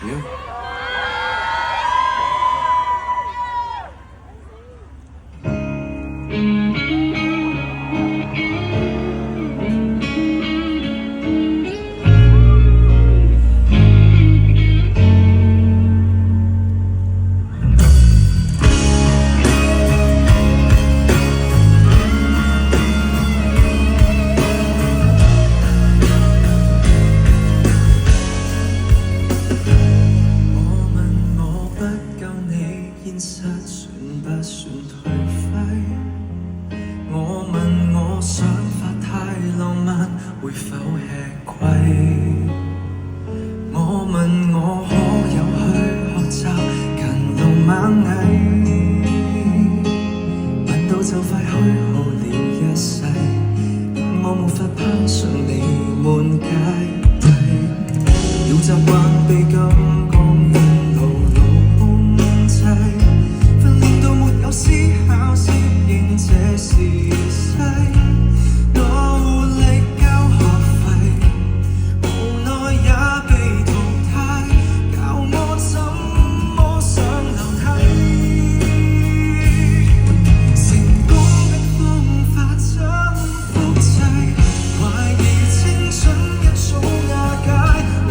Yeah. 現實算不算頹廢？我問我想法太浪漫，會否吃虧？我問我可有去學習勤勞螞蟻？問到就快虛耗了一世，我無法攀上你滿階梯，要習慣被感覺思考適應這時勢，努力交學費，無奈也被淘汰，教我怎麼上樓梯。成功的方法怎複製？懷疑青春一早瓦解，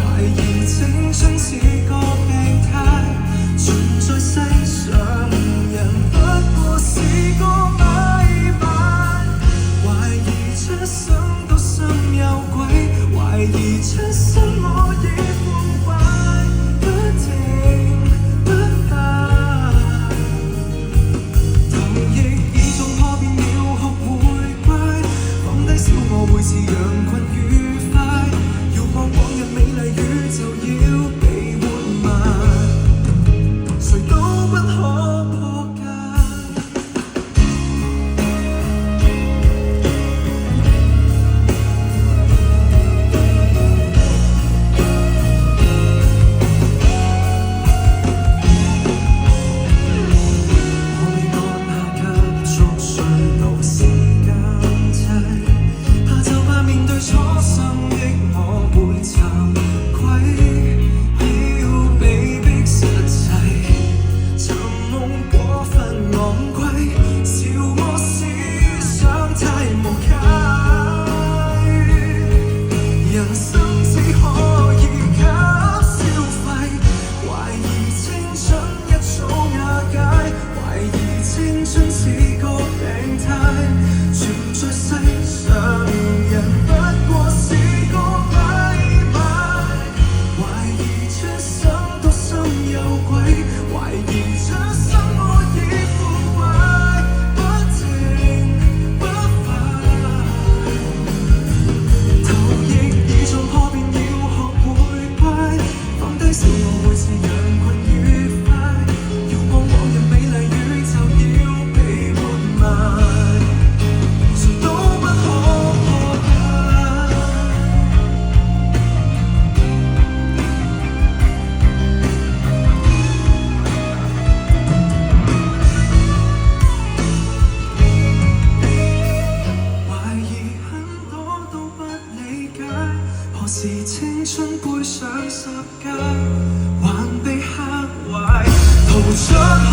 懷疑青春似個病態，存在世上。是個禮拜，懷疑出生都心有鬼，懷疑出生我已腐敗，不停不敗。頭亦已撞破便要學回歸，放低小我會是羊群愉快，遙望往日美麗宇宙要被活埋，誰都不可。是青春背上十架，還被嚇壞，逃出。